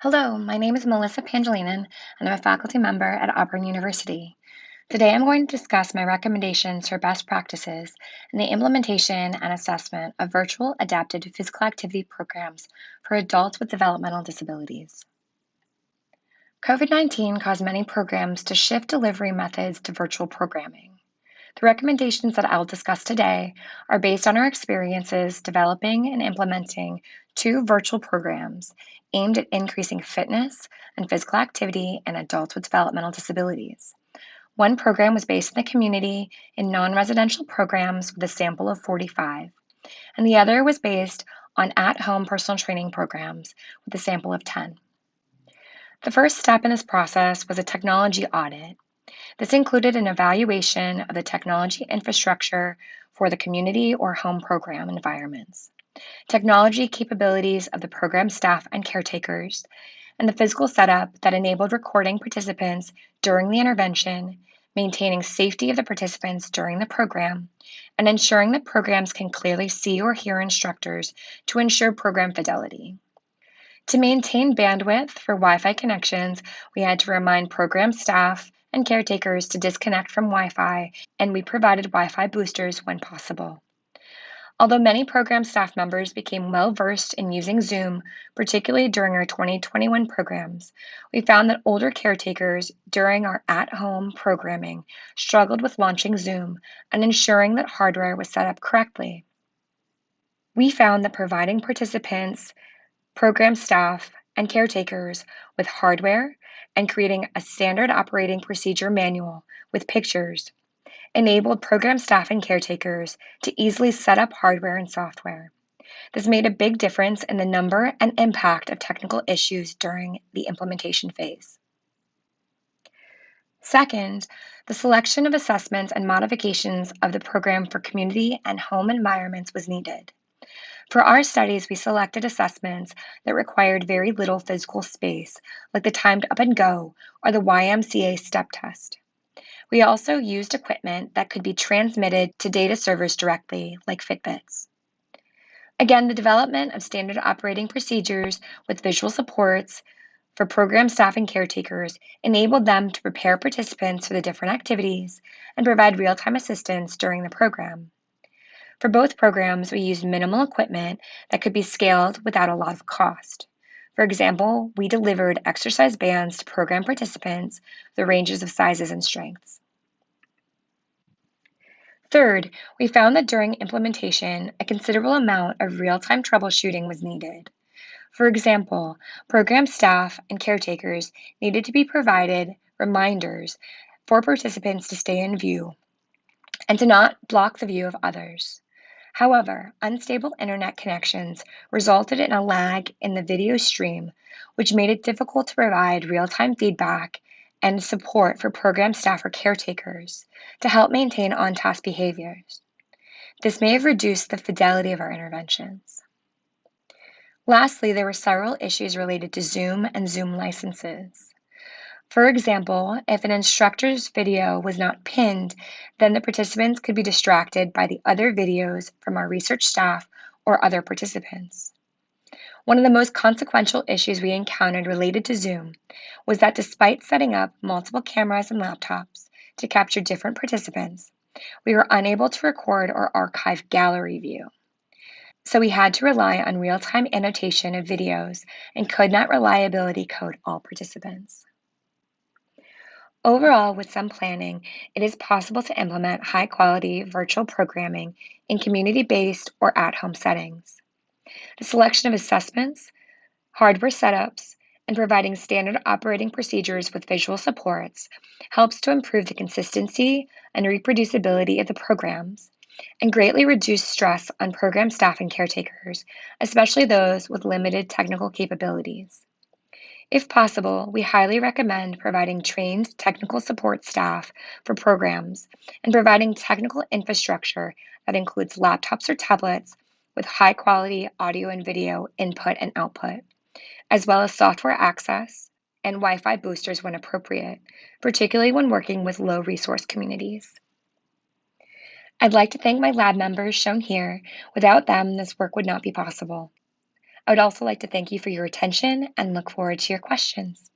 Hello, my name is Melissa Pangelinan, and I'm a faculty member at Auburn University. Today I'm going to discuss my recommendations for best practices in the implementation and assessment of virtual adapted physical activity programs for adults with developmental disabilities. COVID-19 caused many programs to shift delivery methods to virtual programming. The recommendations that I'll discuss today are based on our experiences developing and implementing two virtual programs aimed at increasing fitness and physical activity in adults with developmental disabilities. One program was based in the community in non-residential programs with a sample of 45, and the other was based on at-home personal training programs with a sample of 10. The first step in this process was a technology audit. This included an evaluation of the technology infrastructure for the community or home program environments, technology capabilities of the program staff and caretakers, and the physical setup that enabled recording participants during the intervention, maintaining safety of the participants during the program, and ensuring that programs can clearly see or hear instructors to ensure program fidelity. To maintain bandwidth for Wi-Fi connections, we had to remind program staff and caretakers to disconnect from Wi-Fi, and we provided Wi-Fi boosters when possible. Although many program staff members became well-versed in using Zoom, particularly during our 2021 programs, we found that older caretakers during our at-home programming struggled with launching Zoom and ensuring that hardware was set up correctly. We found that providing participants, program staff, and caretakers with hardware and creating a standard operating procedure manual with pictures enabled program staff and caretakers to easily set up hardware and software. This made a big difference in the number and impact of technical issues during the implementation phase. Second, the selection of assessments and modifications of the program for community and home environments was needed. For our studies, we selected assessments that required very little physical space, like the timed up and go or the YMCA step test. We also used equipment that could be transmitted to data servers directly, like Fitbits. Again, the development of standard operating procedures with visual supports for program staff and caretakers enabled them to prepare participants for the different activities and provide real-time assistance during the program. For both programs, we used minimal equipment that could be scaled without a lot of cost. For example, we delivered exercise bands to program participants, the ranges of sizes and strengths. Third, we found that during implementation, a considerable amount of real-time troubleshooting was needed. For example, program staff and caretakers needed to be provided reminders for participants to stay in view and to not block the view of others. However, unstable internet connections resulted in a lag in the video stream, which made it difficult to provide real-time feedback and support for program staff or caretakers to help maintain on-task behaviors. This may have reduced the fidelity of our interventions. Lastly, there were several issues related to Zoom and Zoom licenses. For example, if an instructor's video was not pinned, then the participants could be distracted by the other videos from our research staff or other participants. One of the most consequential issues we encountered related to Zoom was that despite setting up multiple cameras and laptops to capture different participants, we were unable to record or archive gallery view. So we had to rely on real-time annotation of videos and could not reliability code all participants. Overall, with some planning, it is possible to implement high-quality virtual programming in community-based or at-home settings. The selection of assessments, hardware setups, and providing standard operating procedures with visual supports helps to improve the consistency and reproducibility of the programs and greatly reduce stress on program staff and caretakers, especially those with limited technical capabilities. If possible, we highly recommend providing trained technical support staff for programs and providing technical infrastructure that includes laptops or tablets with high-quality audio and video input and output, as well as software access and Wi-Fi boosters when appropriate, particularly when working with low-resource communities. I'd like to thank my lab members shown here. Without them, this work would not be possible. I would also like to thank you for your attention and look forward to your questions.